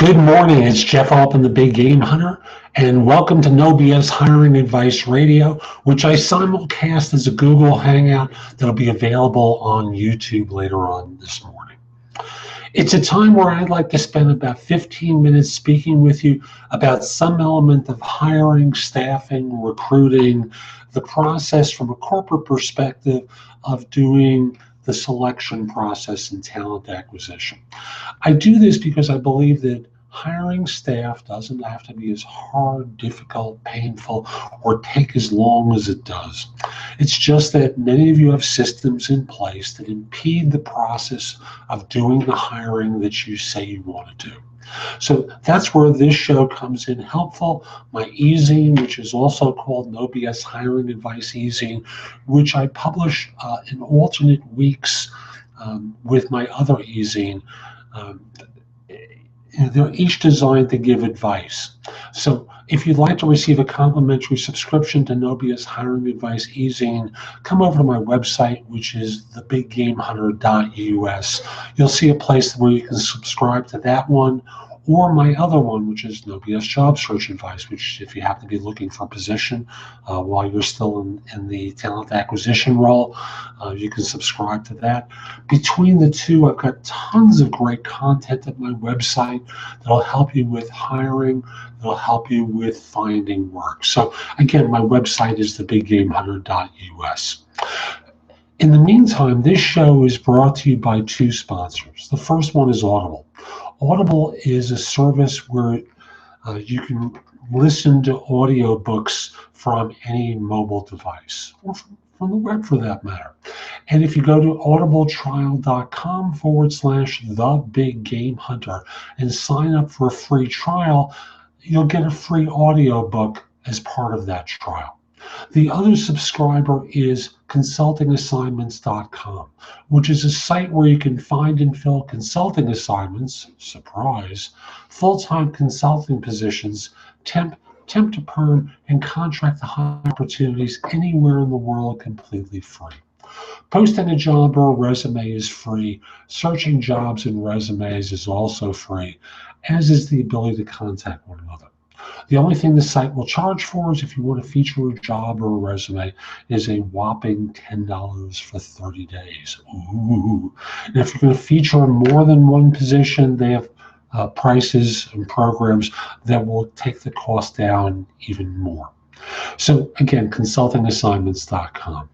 Good morning, it's Jeff Altman, the Big Game Hunter, and welcome to No BS Hiring Advice Radio, which I simulcast as a Google Hangout that'll be available on YouTube later on this morning. It's a time where I'd like to spend about 15 minutes speaking with you about some element of hiring, staffing, recruiting, the process from a corporate perspective of doing the selection process and talent acquisition. I do this because I believe that hiring staff doesn't have to be as hard, difficult, painful, or take as long as it does. It's just that many of you have systems in place that impede the process of doing the hiring that you say you want to do. So that's where this show comes in helpful. My e-zine, which is also called No BS Hiring Advice e-zine, which I publish in alternate weeks with my other e-zine. They're each designed to give advice. So if you'd like to receive a complimentary subscription to No BS Hiring Advice e-zine, come over to my website, which is thebiggamehunter.us. You'll see a place where you can subscribe to that one, or my other one, which is No BS Job Search Advice, which if you happen to be looking for a position while you're still in the talent acquisition role, you can subscribe to that. Between the two, I've got tons of great content at my website that'll help you with hiring, that'll help you with finding work. So again, my website is thebiggamehunter.us. In the meantime, this show is brought to you by two sponsors. The first one is Audible. Audible is a service where you can listen to audiobooks from any mobile device, or from the web for that matter. And if you go to audibletrial.com/thebiggamehunter and sign up for a free trial, you'll get a free audiobook as part of that trial. The other subscriber is consultingassignments.com, which is a site where you can find and fill consulting assignments, surprise, full-time consulting positions, temp to perm, and contract to hire opportunities anywhere in the world completely free. Posting a job or a resume is free. Searching jobs and resumes is also free, as is the ability to contact one another. The only thing the site will charge for is if you want to feature a job or a resume is a whopping $10 for 30 days. Ooh. And if you're going to feature more than one position, they have prices and programs that will take the cost down even more. So again, consultingassignments.com.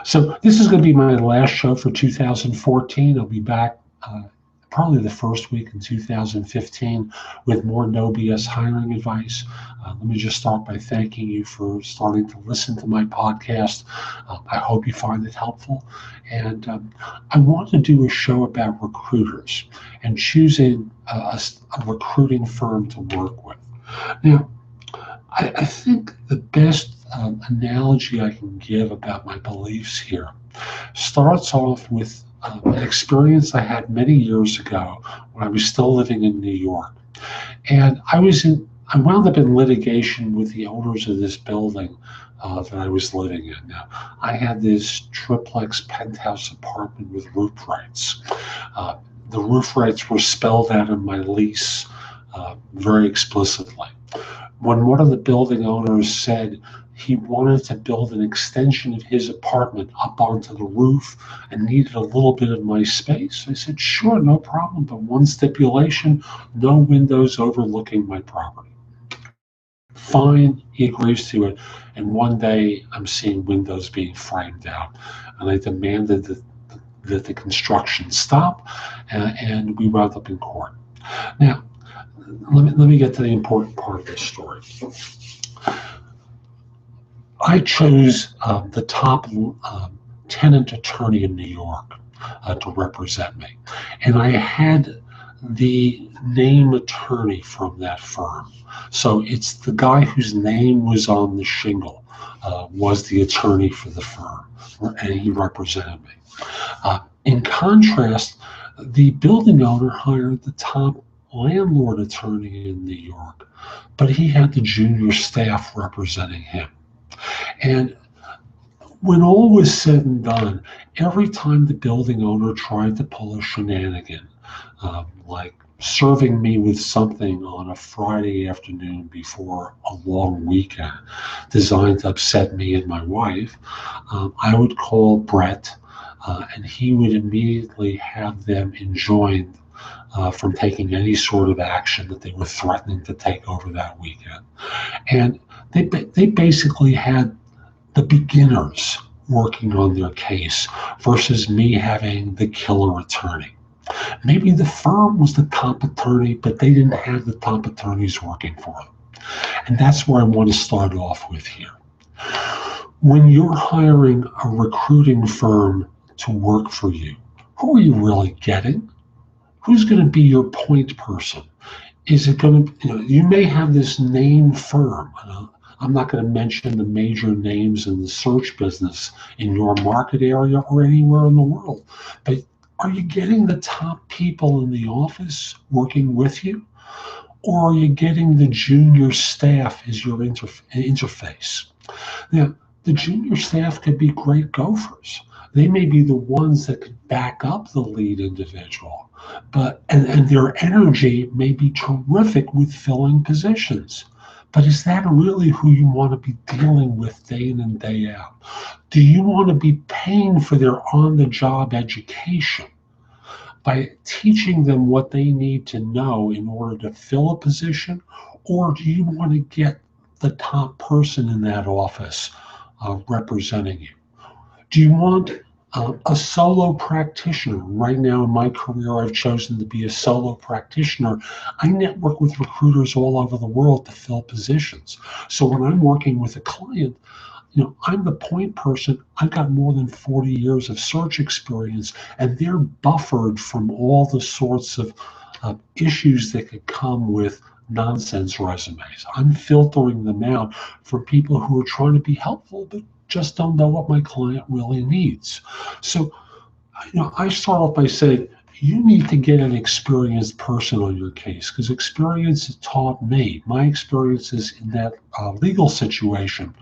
So this is going to be my last show for 2014. I'll be back probably the first week in 2015 with more No BS hiring advice. Let me just start by thanking you for starting to listen to my podcast. I hope you find it helpful. And I want to do a show about recruiters and choosing a recruiting firm to work with. Now, I think the best analogy I can give about my beliefs here starts off with an experience I had many years ago when I was still living in New York. And I wound up in litigation with the owners of this building that I was living in. Now, I had this triplex penthouse apartment with roof rights. The roof rights were spelled out in my lease very explicitly. When one of the building owners said he wanted to build an extension of his apartment up onto the roof and needed a little bit of my space, I said, sure, no problem, but one stipulation, no windows overlooking my property. Fine, he agrees to it, and one day I'm seeing windows being framed out, and I demanded that the construction stop, and we wound up in court. Now, let me get to the important part of this story. I chose the top tenant attorney in New York to represent me. And I had the name attorney from that firm. So it's the guy whose name was on the shingle was the attorney for the firm, and he represented me. In contrast, the building owner hired the top landlord attorney in New York, but he had the junior staff representing him. And When all was said and done, every time the building owner tried to pull a shenanigan, like serving me with something on a Friday afternoon before a long weekend designed to upset me and my wife, I would call Brett, and he would immediately have them enjoined from taking any sort of action that they were threatening to take over that weekend. And they basically had the beginners working on their case versus me having the killer attorney. Maybe the firm was the top attorney, but they didn't have the top attorneys working for them. And that's where I want to start off with here. When you're hiring a recruiting firm to work for you, who are you really getting? Who's going to be your point person? Is it going to, you may have this name firm. I'm not going to mention the major names in the search business in your market area or anywhere in the world, but are you getting the top people in the office working with you? Or are you getting the junior staff as your interface? Now, the junior staff could be great gophers. They may be the ones that could back up the lead individual, but and their energy may be terrific with filling positions. But is that really who you want to be dealing with day in and day out? Do you want to be paying for their on-the-job education by teaching them what they need to know in order to fill a position? Or do you want to get the top person in that office representing you? Do you want a solo practitioner? Right now in my career, I've chosen to be a solo practitioner. I network with recruiters all over the world to fill positions. So when I'm working with a client, I'm the point person. I've got more than 40 years of search experience, and they're buffered from all the sorts of issues that could come with nonsense resumes. I'm filtering them out for people who are trying to be helpful, but just don't know what my client really needs. So, I start off by saying, you need to get an experienced person on your case, because experience has taught me, my experiences in that legal situation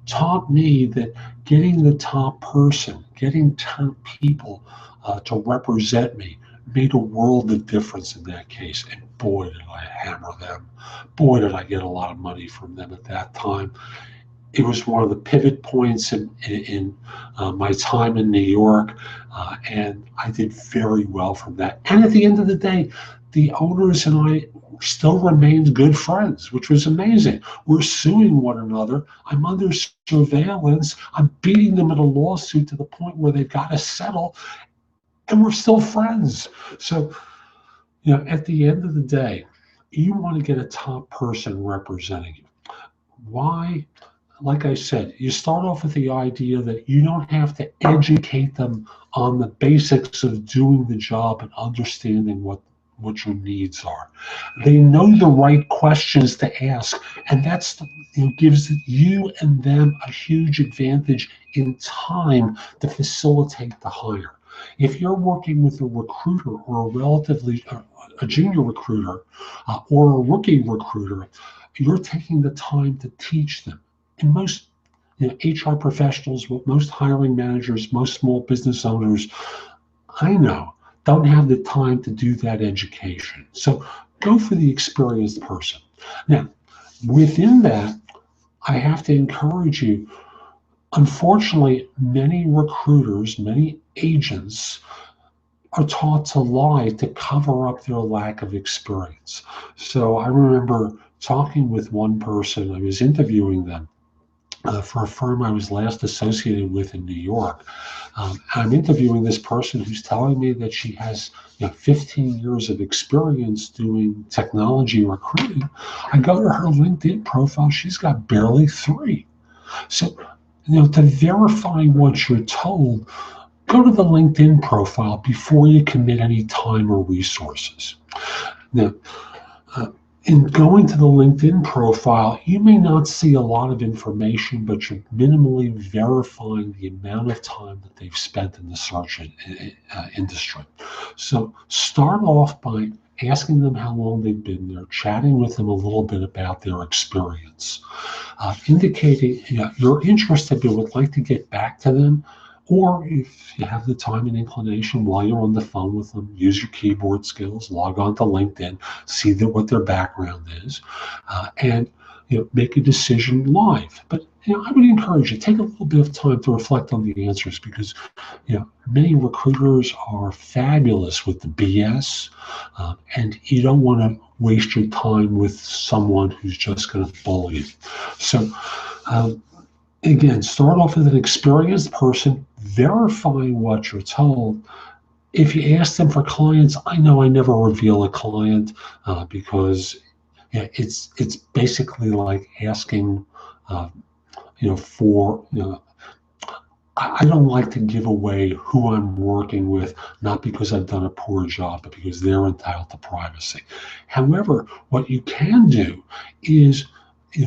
taught me that getting the top person, getting top people to represent me made a world of difference in that case. And boy, did I hammer them. Boy, did I get a lot of money from them at that time. It was one of the pivot points in my time in New York, and I did very well from that. And at the end of the day, the owners and I still remained good friends, which was amazing. We're suing one another. I'm under surveillance. I'm beating them in a lawsuit to the point where they've got to settle, and we're still friends. So, at the end of the day, you want to get a top person representing you. Why? Like I said, you start off with the idea that you don't have to educate them on the basics of doing the job and understanding what your needs are. They know the right questions to ask, and that's gives you and them a huge advantage in time to facilitate the hire. If you're working with a recruiter or a junior recruiter or a rookie recruiter, you're taking the time to teach them. And most HR professionals, most hiring managers, most small business owners, I know, don't have the time to do that education. So go for the experienced person. Now, within that, I have to encourage you. Unfortunately, many recruiters, many agents are taught to lie to cover up their lack of experience. So I remember talking with one person, I was interviewing them for a firm I was last associated with in New York. I'm interviewing this person who's telling me that she has 15 years of experience doing technology recruiting. I go to her LinkedIn profile, she's got barely 3. So, to verify what you're told, go to the LinkedIn profile before you commit any time or resources. Now, in going to the LinkedIn profile, you may not see a lot of information, but you're minimally verifying the amount of time that they've spent in the search industry. So start off by asking them how long they've been there, chatting with them a little bit about their experience, indicating you're interested but would like to get back to them. Or if you have the time and inclination while you're on the phone with them, use your keyboard skills, log on to LinkedIn, see what their background is, and make a decision live. But I would encourage you, take a little bit of time to reflect on the answers, because many recruiters are fabulous with the BS, and you don't want to waste your time with someone who's just going to bully you. So again, start off with an experienced person, verifying what you're told. If you ask them for clients, I know I never reveal a client because it's basically like asking, for, I don't like to give away who I'm working with, not because I've done a poor job, but because they're entitled to privacy. However, what you can do is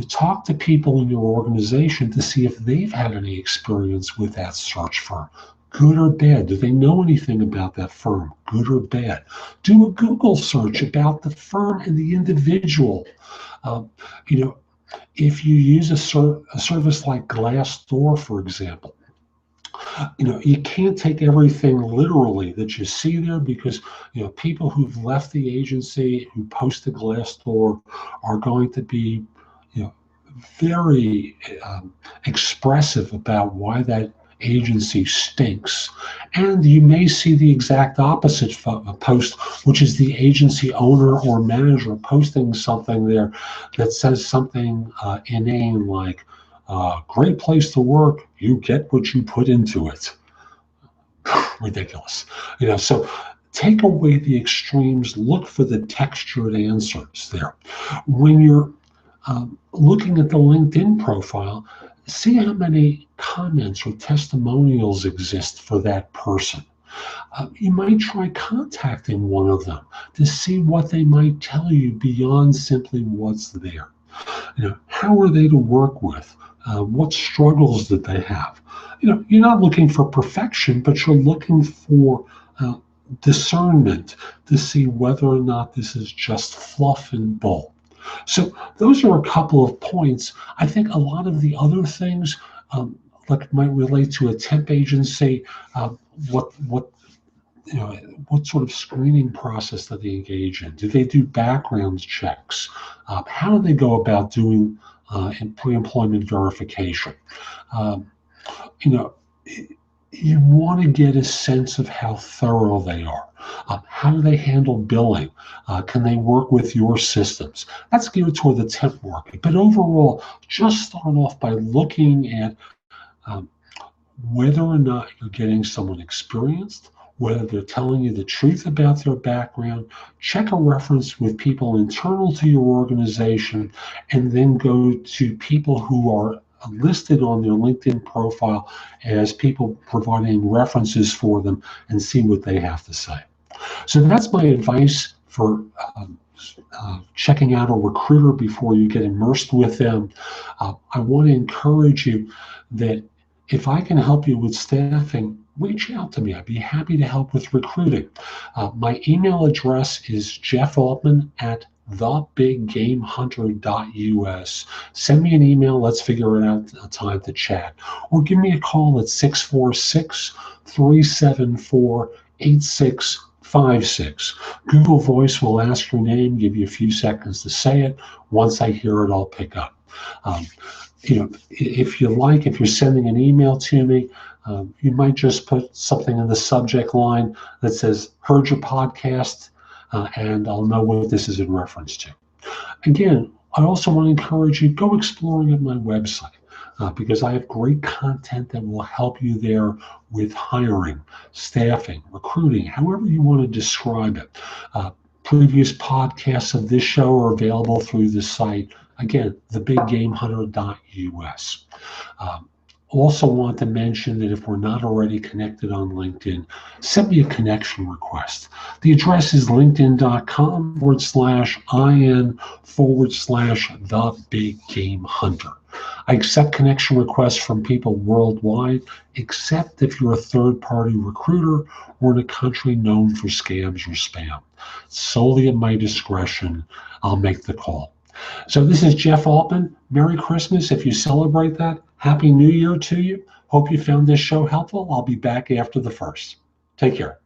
talk to people in your organization to see if they've had any experience with that search firm. Good or bad? Do they know anything about that firm? Good or bad? Do a Google search about the firm and the individual. If you use a service like Glassdoor, for example, you can't take everything literally that you see there, because people who've left the agency who post to Glassdoor are going to be very expressive about why that agency stinks. And you may see the exact opposite post, which is the agency owner or manager posting something there that says something inane like, great place to work, you get what you put into it. Ridiculous. So take away the extremes, look for the textured answers there. When you're looking at the LinkedIn profile, see how many comments or testimonials exist for that person. You might try contacting one of them to see what they might tell you beyond simply what's there. How are they to work with? What struggles did they have? You're not looking for perfection, but you're looking for discernment to see whether or not this is just fluff and bull. So those are a couple of points. I think a lot of the other things like might relate to a temp agency, what sort of screening process do they engage in? Do they do background checks? How do they go about doing pre-employment verification? You want to get a sense of how thorough they are. How do they handle billing? Can they work with your systems? That's geared toward the temp market. But overall, just start off by looking at whether or not you're getting someone experienced, whether they're telling you the truth about their background. Check a reference with people internal to your organization, and then go to people who are listed on their LinkedIn profile as people providing references for them, and see what they have to say. So that's my advice for checking out a recruiter before you get immersed with them. I want to encourage you that if I can help you with staffing, reach out to me. I'd be happy to help with recruiting. My email address is jeffaltman@thebiggamehunter.us. Send me an email. Let's figure it out a time to chat. Or give me a call at 646-374-8656. Google Voice will ask your name, give you a few seconds to say it. Once I hear it, I'll pick up. If you're sending an email to me, you might just put something in the subject line that says, heard your podcast, and I'll know what this is in reference to. Again, I also want to encourage you, go exploring at my website, because I have great content that will help you there with hiring, staffing, recruiting, however you want to describe it. Previous podcasts of this show are available through the site. Again, thebiggamehunter.us. Also want to mention that if we're not already connected on LinkedIn, send me a connection request. The address is linkedin.com/IN/thebiggamehunter. I accept connection requests from people worldwide, except if you're a third-party recruiter or in a country known for scams or spam. Solely at my discretion, I'll make the call. So this is Jeff Altman. Merry Christmas if you celebrate that. Happy New Year to you. Hope you found this show helpful. I'll be back after the first. Take care.